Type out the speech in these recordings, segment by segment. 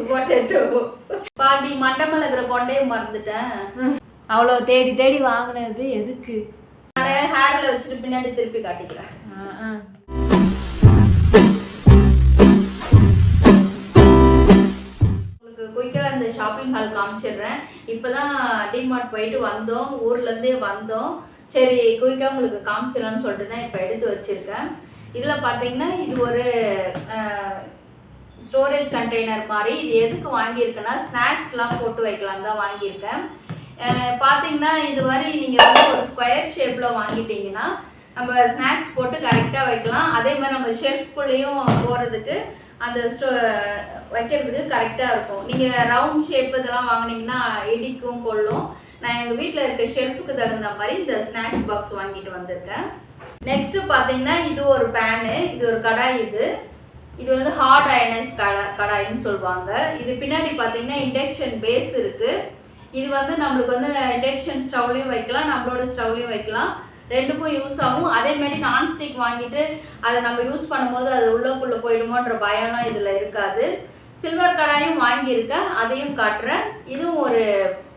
Potato பாட்டி மண்டமல்ல இருக்கிற கொண்டையை மறந்துட்டேன். அவ்வளோ தேடி தேடி வாங்கினது எதுக்கு? ஹேர்ல வச்சுட்டு பின்னாடி திருப்பி காட்டிக்கிறேன். உங்களுக்கு குயிக்கா இந்த ஷாப்பிங் ஹால் காமிச்சிடுறேன். இப்பதான் டிமார்ட் போயிட்டு வந்தோம், ஊர்ல இருந்தே வந்தோம். சரி குயிக்கா உங்களுக்கு காமிச்சிடலான்னு சொல்லிட்டு தான் இப்போ எடுத்து வச்சிருக்கேன். இதுல பாத்தீங்கன்னா இது ஒரு ஸ்டோரேஜ் கண்டெய்னர் மாதிரி. இது எதுக்கு வாங்கியிருக்கேன்னா ஸ்நாக்ஸ்லாம் போட்டு வைக்கலாம் தான் வாங்கியிருக்கேன். பார்த்தீங்கன்னா இது மாதிரி நீங்கள் வந்து ஒரு ஸ்கொயர் ஷேப்பில் வாங்கிட்டீங்கன்னா நம்ம ஸ்நாக்ஸ் போட்டு கரெக்டாக வைக்கலாம். அதே மாதிரி நம்ம ஷெல்ஃப்குள்ளேயும் போகிறதுக்கு அந்த வைக்கிறதுக்கு கரெக்டாக இருக்கும். நீங்கள் ரவுண்ட் ஷேப் இதெல்லாம் வாங்கினீங்கன்னா இடிக்கும் கொள்ளும். நான் எங்கள் வீட்டில் இருக்க ஷெல்ஃபுக்கு தகுந்த மாதிரி இந்த ஸ்நாக்ஸ் பாக்ஸ் வாங்கிட்டு வந்திருக்கேன். நெக்ஸ்ட்டு பார்த்தீங்கன்னா இது ஒரு பேனு, இது ஒரு கடாய். இது வந்து ஹாட் அயர்னஸ் கடாயின்னு சொல்லுவாங்க. இது பின்னாடி பார்த்தீங்கன்னா இண்டக்ஷன் பேஸ் இருக்குது. இது வந்து நம்மளுக்கு வந்து இண்டக்ஷன் ஸ்டவ்லையும் வைக்கலாம், நம்மளோட ஸ்டவ்லையும் வைக்கலாம், ரெண்டுக்கும் யூஸ் ஆகும். அதேமாரி நான்ஸ்டிக் வாங்கிட்டு அதை நம்ம யூஸ் பண்ணும்போது அது உள்ளக்குள்ளே போயிடுமோன்ற பயம்லாம் இதில் இருக்காது. சில்வர் கடாயும் வாங்கியிருக்கேன், அதையும் காட்டுறேன். இதுவும் ஒரு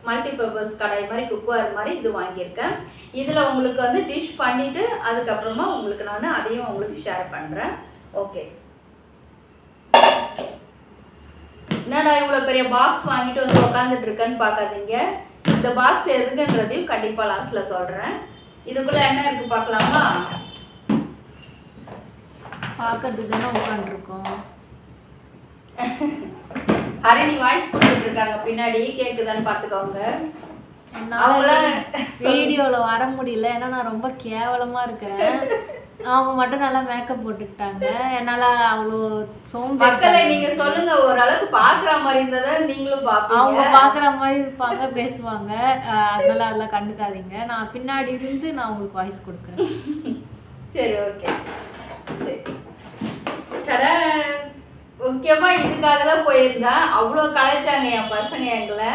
மல்டிபர்பஸ் கடாய் மாதிரி, குக்கர் மாதிரி இது வாங்கியிருக்கேன். இதில் உங்களுக்கு வந்து டிஷ் பண்ணிவிட்டு அதுக்கப்புறமா உங்களுக்கு நான் அதையும் உங்களுக்கு ஷேர் பண்ணுறேன். ஓகே, என்னடா இவ்வளோ பெரிய பாக்ஸ் வாங்கிட்டு வந்து உட்காந்துட்டு இருக்கேன்னு பார்க்காதீங்க. இந்த பாக்ஸ் எதுக்குன்றதையும் கண்டிப்பாக லாஸ்ட்டில் சொல்கிறேன். இதுக்குள்ளே என்ன இருக்குது பார்க்கலாமா? பார்க்கறதுக்கு தானே உட்காந்துருக்கோம். ஹரிணி வாய்ஸ் கொடுத்துட்டு இருக்காங்க பின்னாடி, கேட்குதான்னு பார்த்துக்கோங்க. அவங்கள வீடியோவில் வர முடியல, ஏன்னா நான் ரொம்ப கேவலமாக இருக்கிறேன். அவங்க மட்டும் நல்லா மேக்கப் போட்டுக்கிட்டாங்க, என்னால் அவ்வளோ மக்களை நீங்கள் சொல்லுங்க. ஓரளவுக்கு பார்க்குற மாதிரி இருந்ததை நீங்களும் பார்ப்பீங்க. அவங்க பார்க்குற மாதிரி இருப்பாங்க, பேசுவாங்க, அதெல்லாம் அதெல்லாம் கண்டுக்காதீங்க. நான் பின்னாடி இருந்து நான் உங்களுக்கு வாய்ஸ் கொடுக்குறேன். சரி ஓகே. சரி, முக்கியமாக இதுக்காக தான் போயிருந்தேன். அவ்வளோ கலைச்சாங்க என் பசங்க எங்களை.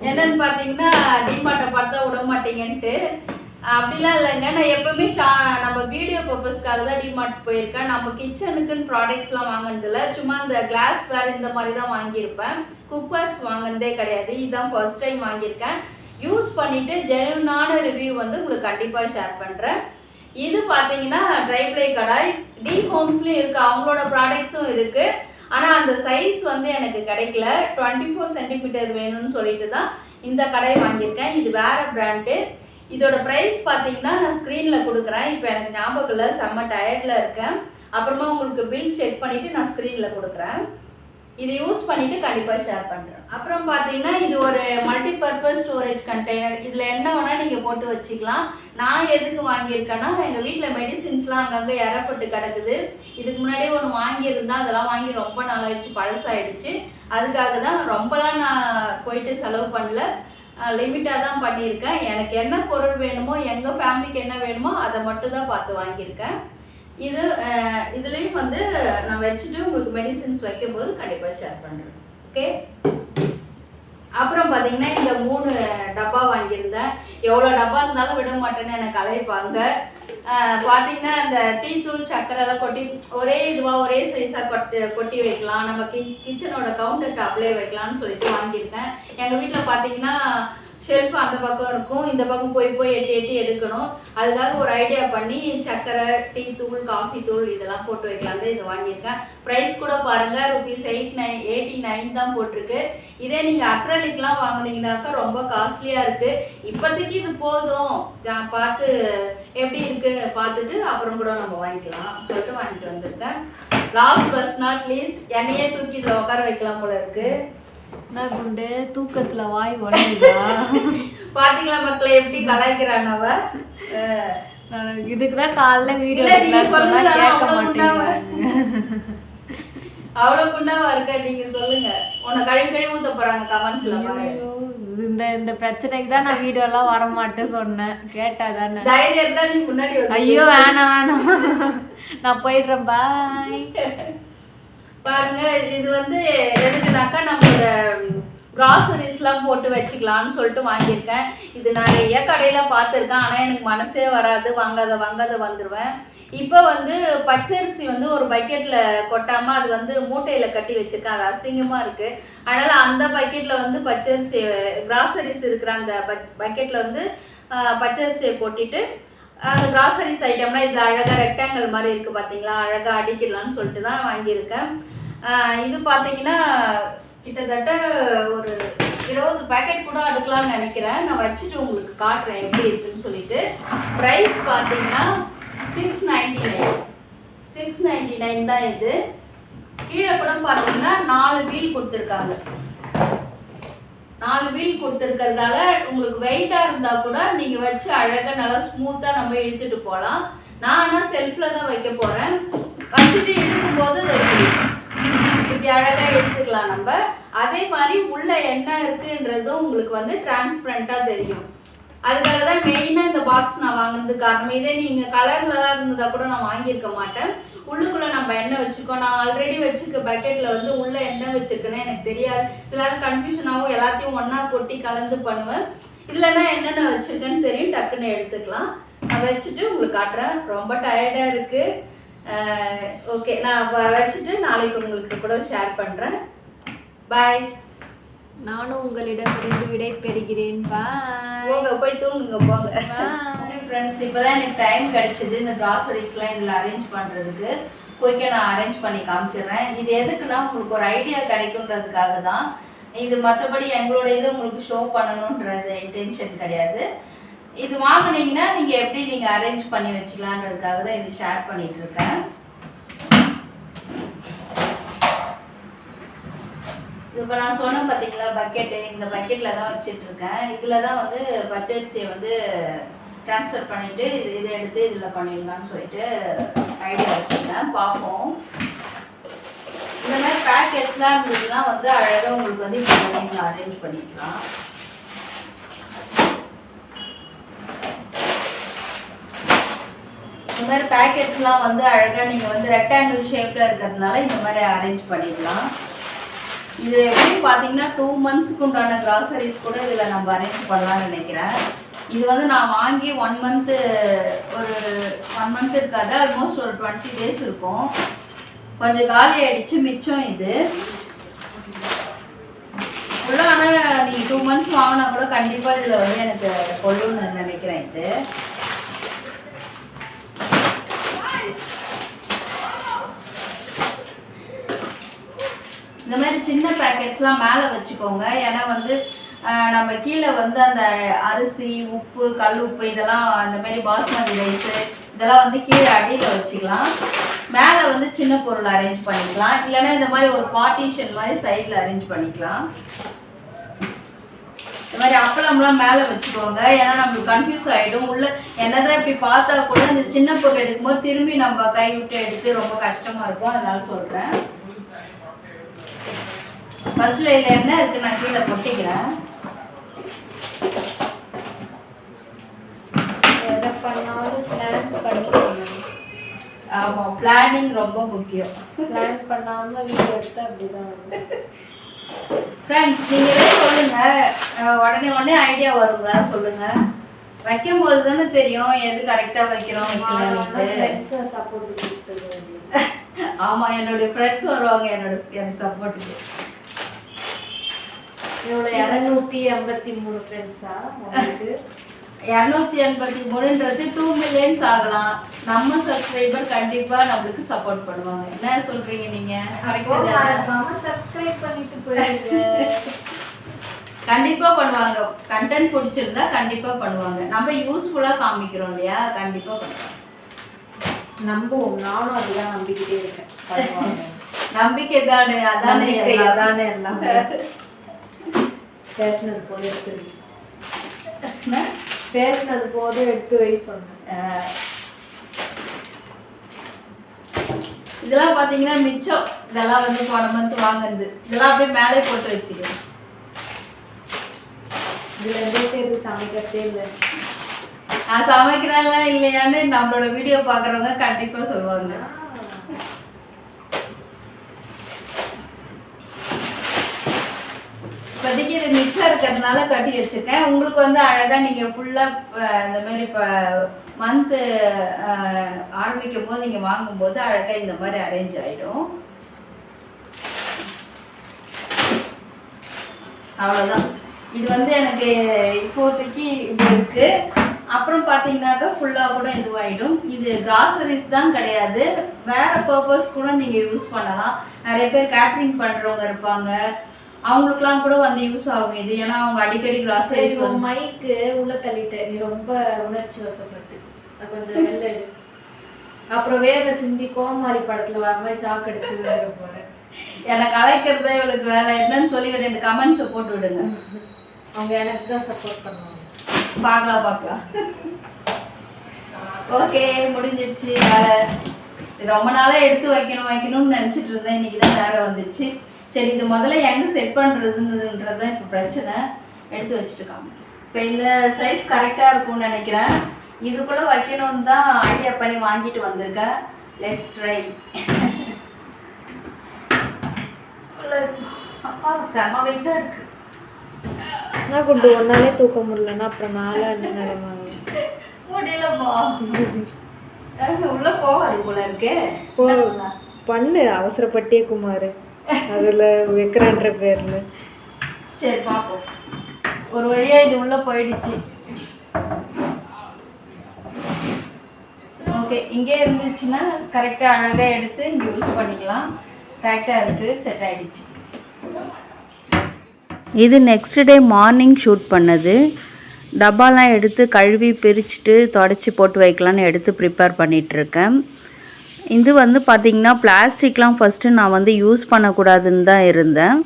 என்னன்னு பார்த்தீங்கன்னா டிமார்ட்டை பார்த்தா விட மாட்டீங்கன்ட்டு. அப்படிலாம் இல்லைங்க, நான் எப்பவுமே நம்ம வீடியோ பர்பஸ்க்காக தான் டிமார்ட் போயிருக்கேன். நம்ம கிச்சனுக்குன்னு ப்ராடக்ட்ஸ்லாம் வாங்கினதில்ல, சும்மா இந்த கிளாஸ் வேர் இந்த மாதிரி தான் வாங்கியிருப்பேன். குக்கர்ஸ் வாங்கினதே கிடையாது, இதுதான் ஃபர்ஸ்ட் டைம் வாங்கியிருக்கேன். யூஸ் பண்ணிவிட்டு ஜெனுவனான ரிவ்யூ வந்து உங்களுக்கு கண்டிப்பாக ஷேர் பண்ணுறேன். இது பார்த்தீங்கன்னா ட்ரைப்ளை கடாய், டி ஹோம்ஸ்லேயும் இருக்குது, அவங்களோட ப்ராடக்ட்ஸும் இருக்குது. ஆனால் அந்த சைஸ் வந்து எனக்கு கிடைக்கல. 24 சென்டிமீட்டர் வேணும்னு சொல்லிட்டு தான் இந்த கடாய் வாங்கியிருக்கேன். இது வேறு பிராண்டு. இதோட ப்ரைஸ் பார்த்தீங்கன்னா நான் ஸ்க்ரீனில் கொடுக்குறேன். இப்போ எனக்கு ஞாபகம் இல்லை, செம்ம டயர்டில் இருக்கேன். அப்புறமா உங்களுக்கு பில் செக் பண்ணிவிட்டு நான் ஸ்க்ரீனில் கொடுக்குறேன். இது யூஸ் பண்ணிவிட்டு கண்டிப்பாக ஷேர் பண்ணுறேன். அப்புறம் பார்த்தீங்கன்னா இது ஒரு மல்டிபர்பஸ் ஸ்டோரேஜ் கண்டெய்னர். இதில் என்ன வேணால் நீங்கள் போட்டு வச்சுக்கலாம். நான் எதுக்கு வாங்கியிருக்கேன்னா எங்கள் வீட்டில் மெடிசின்ஸ்லாம் அங்கங்கே இறப்பட்டு கிடக்குது. இதுக்கு முன்னாடியே ஒன்று வாங்கியிருந்தேன், அதெல்லாம் வாங்கி ரொம்ப நாளாகிடுச்சு, பழசாயிடுச்சு. அதுக்காக தான் ரொம்பலாம் நான் போயிட்டு செலவு பண்ணல, லிமிட்டாக தான் பண்ணியிருக்கேன். எனக்கு என்ன பொருள் வேணுமோ, எங்கள் ஃபேமிலிக்கு என்ன வேணுமோ அதை மட்டும் தான் பார்த்து வாங்கியிருக்கேன். இதுலேயும் வந்து நான் வச்சுட்டு உங்களுக்கு மெடிசின்ஸ் வைக்கும்போது கண்டிப்பாக ஷேர் பண்ணுறேன். ஓகே, அப்புறம் பார்த்தீங்கன்னா இந்த 3 டப்பா வாங்கியிருந்தேன். எவ்வளோ டப்பா இருந்தாலும் விட மாட்டேன்னு எனக்கு அழைப்பாங்க. பார்த்தீங்கன்னா இந்த டீ தூள் சக்கரைலாம் கொட்டி ஒரே இதுவாக ஒரே சைஸாக கொட்டி வைக்கலாம், நம்ம கிச்சனோட கவுண்டர் டாப்லேயே வைக்கலாம்னு சொல்லிட்டு வாங்கியிருக்கேன். எங்கள் வீட்டில் பார்த்தீங்கன்னா ஷெல்ஃப் அந்த பக்கம் இருக்கும், இந்த பக்கம் போய் எட்டி எடுக்கணும். அதுக்காக ஒரு ஐடியா பண்ணி சக்கரை, டீ தூள், காஃபி தூள் இதெல்லாம் போட்டு வைக்கலாம் தான் இது வாங்கியிருக்கேன். ப்ரைஸ் கூட பாருங்கள், ₹89 தான் போட்டிருக்கு. இதே நீங்கள் அக்ரலிக்லாம் வாங்கினீங்கன்னாக்கா ரொம்ப காஸ்ட்லியாக இருக்குது. இப்போதைக்கு இது போதும், பார்த்து எப்படி இருக்குன்னு பார்த்துட்டு அப்புறம் கூட நம்ம வாங்கிக்கலாம் சொல்லிட்டு வாங்கிட்டு வந்திருக்கேன். லாஸ்ட் பட் நாட் லீஸ்ட், என்னையே தூக்கி இதில் உட்கார வைக்கலாம் போல இருக்குது. நான் குண்டு தூக்கத்துல வாய் உடனேதா பாத்தீங்களா மக்களே எப்படி கலாய்க்கிறானவ. இதுக்குதான் காலைல வீடியோ கேட்க மாட்டேங்க. அவ்வளவு குண்டாவா இருக்க, நீங்க சொல்லுங்க. உன்னை கழுவி ஊத்த போறாங்க கமெண்ட்ஸ்ல. இந்த பிரச்சனைக்கு தான் நான் வீடியோ எல்லாம் வர மாட்டேன்னு சொன்னேன், கேட்டாதானே. தைரியம் தான் நீ முன்னாடி. ஐயோ வேணாம் நான் போயிடுறேன், பாய். பாருங்க, இது வந்து எதுக்குனாக்கா நம்மளோட க்ராசரிஸ்லாம் போட்டு வச்சுக்கலான்னு சொல்லிட்டு வாங்கியிருக்கேன். இது நிறைய கடையில் பார்த்துருக்கேன், ஆனால் எனக்கு மனசே வராது, வாங்காத வந்துடுவேன். இப்போ வந்து பச்சரிசி வந்து ஒரு பக்கெட்டில் கொட்டாமல் அது வந்து மூட்டையில் கட்டி வச்சுருக்கேன், அது அசிங்கமாக இருக்குது. அதனால் அந்த பக்கெட்டில் வந்து பச்சரிசி கிராசரிஸ் இருக்கிற அந்த பக்கெட்டில் வந்து பச்சரிசியை கொட்டிட்டு அந்த கிராசரிஸ் ஐட்டம்லாம் இதில் அழகாக ரெக்டாங்கிள் மாதிரி இருக்குது பார்த்தீங்களா, அழகாக அடிக்கலான்னு சொல்லிட்டு தான் வாங்கியிருக்கேன். இது பார்த்தீங்கன்னா கிட்டத்தட்ட ஒரு 20 பேக்கெட் கூட அடுக்கலாம்னு நினைக்கிறேன். நான் வச்சுட்டு உங்களுக்கு காட்டுறேன் எப்படி இருக்குன்னு சொல்லிட்டு. ப்ரைஸ் பார்த்தீங்கன்னா 699 தான் இது. கீழே கூட பார்த்தீங்கன்னா 4 வீல் கொடுத்துருக்காங்க. 4 வீல் கொடுத்துருக்கிறதால உங்களுக்கு வெயிட்டாக இருந்தால் கூட நீங்கள் வச்சு அழகாக நல்லா ஸ்மூத்தாக நம்ம இழுத்துட்டு போகலாம். நான் ஆனால் செல்ஃபில் தான் வைக்க போகிறேன். வச்சுட்டு இழுக்கும் போது இப்படி அழகாக எடுத்துக்கலாம் நம்ம. அதே மாதிரி உள்ள என்ன இருக்குன்றதும் உங்களுக்கு வந்து டிரான்ஸ்பரண்ட்டாக தெரியும். அதுக்காக தான் மெயினாக இந்த பாக்ஸ் நான் வாங்கினது காரணம். இதே நீங்கள் கலரில் தான் இருந்ததா கூட நான் வாங்கியிருக்க மாட்டேன். உள்ளுக்குள்ளே நம்ம எண்ணெய் வச்சுருக்கோம். நான் ஆல்ரெடி வச்சுருக்க பக்கெட்டில் வந்து உள்ளே எண்ணெய் வச்சுருக்கேன்னு எனக்கு தெரியாது. சில நேரம் கன்ஃபியூஷனாகவும் எல்லாத்தையும் ஒன்றா கொட்டி கலந்து பண்ணுவேன். இல்லைன்னா என்னென்ன வச்சுருக்கேன்னு தெரியும், டக்குன்னு எடுத்துக்கலாம். நான் வச்சுட்டு உங்களுக்கு காட்டுறேன். ரொம்ப டயர்டாக இருக்குது. ஓகே, நான் வச்சுட்டு நாளைக்கு உங்களுக்கு கூட ஷேர் பண்ணுறேன். பாய். நானும் உங்களிடமிருந்து விடை பெறுகிறேன். பாய். போங்க, போய் தூங்குங்க, போங்க. ஃப்ரெண்ட்ஸ், இப்போ தான் எனக்கு டைம் கிடச்சிது இந்த க்ராசரிஸ்லாம் இதில் அரேஞ்ச் பண்ணுறதுக்கு. போய்க்க நான் அரேஞ்ச் பண்ணி காமிச்சிடுறேன். இது எதுக்குன்னா உங்களுக்கு ஒரு ஐடியா கிடைக்குன்றதுக்காக தான். இது மற்றபடி எங்களோட இது உங்களுக்கு ஷோ பண்ணணுன்றது இன்டென்ஷன் கிடையாது. இது வாங்கினீங்கன்னா நீங்கள் எப்படி நீங்கள் அரேஞ்ச் பண்ணி வச்சுக்கலான்றதுக்காக தான் இது ஷேர் பண்ணிகிட்ருக்கேன். இப்போ நான் சொன்னேன் பார்த்தீங்களா பக்கெட்டு, இந்த பக்கெட்டில் தான் வச்சிட்ருக்கேன். இதில் தான் வந்து பச்சரிசியை வந்து ட்ரான்ஸ்ஃபர் பண்ணிவிட்டு இதை எடுத்து இதில் பண்ணிடலான்னு சொல்லிட்டு ஐடியா வச்சுருக்கேன். பார்ப்போம். இந்த மாதிரி பேக்கெட்ஸ்லாம் இருந்ததுன்னா வந்து அழகாக உங்களுக்கு வந்து இப்போ நீங்கள் அரேஞ்ச் பண்ணிக்கலாம். இந்த மாதிரி பேக்கெட்ஸ்லாம் வந்து அழகாக நீங்கள் வந்து ரெக்டாங்கிள் ஷேப்பில் இருக்கிறதுனால இந்த மாதிரி அரேஞ்ச் பண்ணிடலாம். இது எப்படி பார்த்தீங்கன்னா 2 monthsக்கு உண்டான கிராசரிஸ் கூட இதில் நம்ம அரேஞ்ச் பண்ணலாம்னு நினைக்கிறேன். இது வந்து நான் வாங்கி 1 month இருக்காது, ஆல்மோஸ்ட் ஒரு 20 days இருக்கும். கொஞ்சம் காலி ஆகிடுச்சு, மிச்சம் இது ஃபுல்லாக. ஆனால் நீங்கள் 2 months வாங்கினா கூட கண்டிப்பாக இதில் வந்து எனக்கு கொள்ளுன்னு நினைக்கிறேன். இது இந்த மாதிரி சின்ன பேக்கெட்ஸ்லாம் மேலே வச்சுக்கோங்க. ஏன்னா வந்து நம்ம கீழே வந்து அந்த அரிசி, உப்பு, கல் உப்பு இதெல்லாம், அந்த மாதிரி பாஸ்மதி ரைஸு இதெல்லாம் வந்து கீழே அடியில் வச்சுக்கலாம். மேலே வந்து சின்ன பொருள் அரேஞ்ச் பண்ணிக்கலாம். இல்லைன்னா இந்த மாதிரி ஒரு பார்ட்டிஷன் மாதிரி சைடில் அரேஞ்ச் பண்ணிக்கலாம். இந்த மாதிரி அப்பளம்லாம் மேலே வச்சுக்கோங்க. ஏன்னா நம்மளுக்கு கன்ஃபியூஸ் ஆகிடும். உள்ள என்னதான் இப்படி பார்த்தா கூட இந்த சின்ன பொருள் எடுக்கும்போது திரும்பி நம்ம கை விட்டு எடுத்து ரொம்ப கஷ்டமாக இருக்கும். அதனால சொல்கிறேன். ஃபர்ஸ்ட்ல இதில் என்ன இருக்குது நான் கீழே கொட்டிக்கிறேன். எதை பண்ணாலும் பிளான் பண்ணி. ஆமாம், பிளானிங் ரொம்ப முக்கியம். பிளான் பண்ணாமல் வீடியோ எடுத்தால் அப்படி தான் வந்து. ஃப்ரெண்ட்ஸ், நீங்களே சொல்லுங்கள், உடனே ஐடியா வருங்களா சொல்லுங்கள். வைக்கும் போது தானே தெரியும் எது கரெக்டாக வைக்கிறோம் வைக்கலாம்னு. சப்போர்ட் கொடுத்துருங்க. ஆமாம், என்னுடைய ஃப்ரெண்ட்ஸ் வருவாங்க எனக்கு சப்போர்ட்டுக்கு. இவ்வளோ 283 ஃப்ரெண்ட்ஸா உங்களுக்கு? 283ன்றது 2 million ஆகலாம். நம்ம சப்ஸ்கிரைபர் கண்டிப்பாக நம்மளுக்கு சப்போர்ட் பண்ணுவாங்க. என்ன சொல்கிறீங்க நீங்கள்? சப்ஸ்கிரைப் பண்ணிட்டு போயிருங்க. கண்டிப்பாக பண்ணுவாங்க. கண்டென்ட் பிடிச்சிருந்தா கண்டிப்பாக பண்ணுவாங்க. நம்ம யூஸ்ஃபுல்லாக காமிக்கிறோம் இல்லையா, கண்டிப்பாக பண்ணுவாங்க. நம்புவோம். நானும் அதுதான் நம்பிக்கிட்டே இருக்கேன். நம்பிக்கை தானே, அதானே அதானே எல்லாம். பேசினது போது எடுத்து பேசினது போது எடுத்து வை சொன்னேன். இதெல்லாம் பார்த்தீங்கன்னா மிச்சம். இதெல்லாம் வந்து போன மந்த் வாங்குறது. இதெல்லாம் அப்படியே மேலே போட்டு வச்சுக்கிறேன். இதில் எந்த பேர் சமைக்கிறதே இல்லை. நான் சமைக்கிறாங்களா இல்லையான்னு நம்மளோட வீடியோ பார்க்குறவங்க கண்டிப்பாக சொல்லுவாங்க. இப்போதைக்கு இது மிச்சம் இருக்கிறதுனால கட்டி வச்சுருக்கேன். உங்களுக்கு வந்து அழகாக நீங்கள் ஃபுல்லாக இந்த மாதிரி இப்போ மந்த்து ஆரம்பிக்கும் போது நீங்கள் வாங்கும்போது அழகாக இந்த மாதிரி அரேஞ்ச் ஆகிடும். அவ்வளோதான். இது வந்து எனக்கு இப்போதைக்கு இது இருக்குது. அப்புறம் பார்த்தீங்கன்னாக்கா ஃபுல்லாக கூட இதுவாகிடும். இது கிராசரிஸ் தான் கிடையாது, வேறு பர்பஸ் கூட நீங்கள் யூஸ் பண்ணலாம். நிறைய பேர் கேட்ரிங் பண்ணுறவங்க இருப்பாங்க, அவங்களுக்குலாம் கூட வந்து யூஸ் ஆகும் இது. ஏன்னா அவங்க அடிக்கடி கிராசரிஸ் மைக்கு உள்ள தள்ளிட்டேன். நீ ரொம்ப உணர்ச்சி வசப்பட்டு கொஞ்சம் வெளில எடு. அப்புறம் வேற சிந்தி கோமாளி படத்தில் வர மாதிரி ஷாக் அடிச்சு விளையாட போகிறேன். எனக்கு அழைக்கிறதே இவளுக்கு வேலை என்னன்னு சொல்லி 2 கமெண்ட்ஸை போட்டு விடுங்க. அவங்க எனக்கு தான் சப்போர்ட் பண்ணுவாங்க. பார்க்கலாம். ஓகே, முடிஞ்சிடுச்சு வேலை. ரொம்ப நாளாக எடுத்து வைக்கணும்னு நினச்சிட்டு இருந்தேன். இன்றைக்கி தான் வேலை வந்துச்சு. சரி, இது முதல்ல எங்கே செட் பண்ணுறதுன்றது தான் இப்போ பிரச்சனை. எடுத்து வச்சுட்டுருக்காங்க. இப்போ இந்த சைஸ் கரெக்டாக இருக்கும்னு நினைக்கிறேன். இதுக்குள்ளே வைக்கணும்னு தான் ஐடியா பண்ணி வாங்கிட்டு வந்திருக்கேன். Let's try. அப்பா செம்ம வெயிட்டாக இருக்குது. நான் கொண்டு ஒன்னாலே தூக்க முடியலன்னா அப்புறம் நாளா என்ன நடமாங்க முடியலப்பா. உள்ள போகாது போல இருக்கு. பண்ணு அவசரப்பட்டே குமார் அதில் வைக்கிறான்ற பேர்ல. சரி பார்ப்போம். ஒரு வழியாக இது உள்ளே போயிடுச்சு. ஓகே, இங்கே இருந்துச்சுன்னா கரெக்டாக அழகாக எடுத்து இங்கே யூஸ் பண்ணிக்கலாம். கரெக்டாக இருக்குது, செட் ஆகிடுச்சு. இது நெக்ஸ்ட் டே மார்னிங் ஷூட் பண்ணது. டப்பாலாம் எடுத்து கழுவி பிரிச்சுட்டு தொடச்சி போட்டு வைக்கலான்னு எடுத்து ப்ரிப்பேர் பண்ணிகிட்ருக்கேன். இது வந்து பார்த்திங்கன்னா பிளாஸ்டிக்லாம் ஃபஸ்ட்டு நான் வந்து யூஸ் பண்ணக்கூடாதுன்னு தான் இருந்தேன்.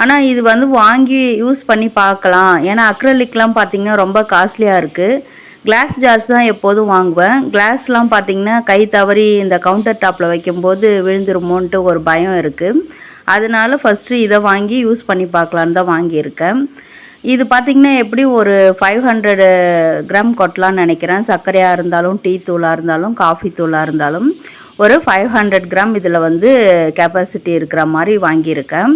ஆனால் இது வந்து வாங்கி யூஸ் பண்ணி பார்க்கலாம். ஏன்னா அக்ரலிக்லாம் பார்த்திங்கன்னா ரொம்ப காஸ்ட்லியாக இருக்குது. கிளாஸ் ஜார்ஸ் தான் எப்போதும் வாங்குவேன். கிளாஸ்லாம் பார்த்திங்கன்னா கை தவறி இந்த கவுண்டர் டாப்பில் வைக்கும்போது விழுந்துருமோன்ட்டு ஒரு பயம் இருக்குது. அதனால ஃபஸ்ட்டு இதை வாங்கி யூஸ் பண்ணி பார்க்கலான்னு தான் வாங்கியிருக்கேன். இது பார்த்திங்கன்னா எப்படி ஒரு 500 கிராம் கொட்டலான்னு நினைக்கிறேன். சர்க்கரையாக இருந்தாலும், டீ தூளாக இருந்தாலும், காஃபி தூளாக இருந்தாலும் ஒரு 500 கிராம் இதில் வந்து கெப்பாசிட்டி இருக்கிற மாதிரி வாங்கியிருக்கேன்.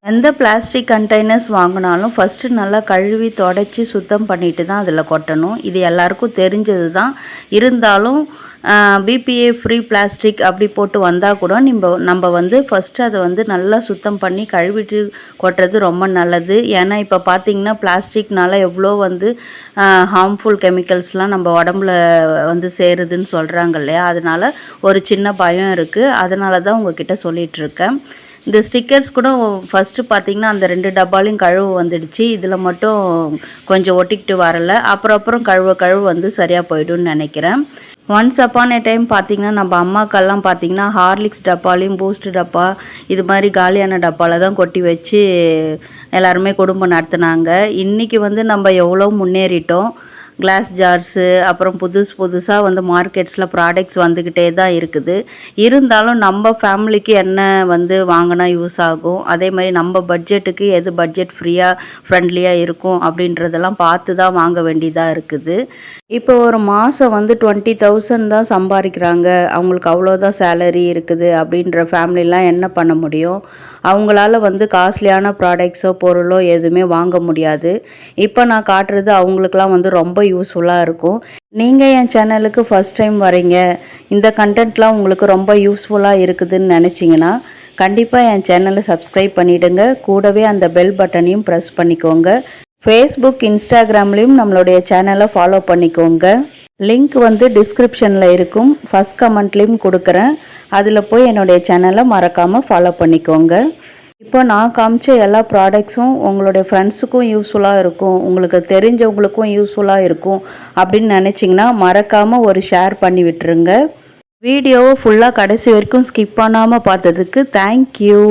எந்த பிளாஸ்டிக் கண்டெய்னர்ஸ் வாங்கினாலும் ஃபஸ்ட்டு நல்லா கழுவி தொடச்சி சுத்தம் பண்ணிட்டு தான் அதில் கொட்டணும். இது எல்லாருக்கும் தெரிஞ்சது தான். இருந்தாலும் பிபிஏ ஃப்ரீ பிளாஸ்டிக் அப்படி போட்டு வந்தால் கூட நம்ம வந்து ஃபஸ்ட்டு அதை வந்து நல்லா சுத்தம் பண்ணி கழுவிட்டு கொட்டுறது ரொம்ப நல்லது. ஏன்னா இப்போ பார்த்திங்கன்னா பிளாஸ்டிக்னால எவ்வளோ வந்து ஹார்ம்ஃபுல் கெமிக்கல்ஸ்லாம் நம்ம உடம்புல வந்து சேருதுன்னு சொல்கிறாங்க இல்லையா. அதனால் ஒரு சின்ன பயம் இருக்குது. அதனால தான் உங்ககிட்ட சொல்லிகிட்ருக்கேன். இந்த ஸ்டிக்கர்ஸ் கூட ஃபஸ்ட்டு பார்த்திங்கன்னா அந்த 2 டப்பாலையும் கழுவு வந்துடுச்சு. இதில் மட்டும் கொஞ்சம் ஒட்டிக்கிட்டு வரலை. அப்புறம் கழுவு வந்து சரியாக போய்டும்னு நினைக்கிறேன். ஒன்ஸ் அப்பான் எ டைம் பார்த்திங்கன்னா நம்ம அம்மாக்கெல்லாம் பார்த்திங்கன்னா ஹார்லிக்ஸ் டப்பாலையும் பூஸ்ட் டப்பா இது மாதிரி காலியான டப்பாவில் தான் கொட்டி வச்சு எல்லாருமே குடும்பம் நடத்துனாங்க. இன்றைக்கி வந்து நம்ம எவ்வளோ முன்னேறிட்டோம். கிளாஸ் ஜார்ஸு அப்புறம் புதுசாக வந்து மார்க்கெட்ஸில் ப்ராடக்ட்ஸ் வந்துக்கிட்டே தான் இருக்குது. இருந்தாலும் நம்ம ஃபேமிலிக்கு என்ன வந்து வாங்கினா யூஸ் ஆகும், அதே மாதிரி நம்ம பட்ஜெட்டுக்கு எது பட்ஜெட் ஃப்ரெண்ட்லியாக இருக்கும் அப்படின்றதெல்லாம் பார்த்து தான் வாங்க வேண்டியதாக இருக்குது. இப்போ ஒரு மாதம் வந்து 20,000 தான் சம்பாதிக்கிறாங்க, அவங்களுக்கு அவ்வளோதான் சேலரி இருக்குது அப்படின்ற ஃபேமிலிலாம் என்ன பண்ண முடியும்? அவங்களால வந்து காஸ்ட்லியான ப்ராடக்ட்ஸோ பொருளோ எதுவுமே வாங்க முடியாது. இப்போ நான் காட்டுறது அவங்களுக்குலாம் வந்து ரொம்ப யூஸ்ஃபுல்லாக இருக்கும். நீங்கள் என் சேனலுக்கு ஃபஸ்ட் டைம் வரீங்க, இந்த கண்டென்ட்லாம் உங்களுக்கு ரொம்ப யூஸ்ஃபுல்லாக இருக்குதுன்னு நினச்சிங்கன்னா கண்டிப்பாக என் சேனலை சப்ஸ்கிரைப் பண்ணிவிடுங்க. கூடவே அந்த பெல் பட்டனையும் ப்ரெஸ் பண்ணிக்கோங்க. ஃபேஸ்புக், இன்ஸ்டாகிராம்லேயும் நம்மளுடைய சேனலை ஃபாலோ பண்ணிக்கோங்க. லிங்க் வந்து டிஸ்கிரிப்ஷனில் இருக்கும், ஃபஸ்ட் கமெண்ட்லேயும் கொடுக்குறேன். அதில் போய் என்னுடைய சேனலை மறக்காமல் ஃபாலோ பண்ணிக்கோங்க. இப்போ நான் காமிச்ச எல்லா ப்ராடக்ட்ஸும் உங்களுடைய ஃப்ரெண்ட்ஸுக்கும் யூஸ்ஃபுல்லாக இருக்கும், உங்களுக்கு தெரிஞ்சவங்களுக்கும் யூஸ்ஃபுல்லாக இருக்கும் அப்படின்னு நினச்சிங்கன்னா மறக்காமல் ஒரு ஷேர் பண்ணி விட்டுருங்க. வீடியோவை ஃபுல்லாக கடைசி வரைக்கும் ஸ்கிப் பண்ணாமல் பார்த்ததுக்கு தேங்க்யூ.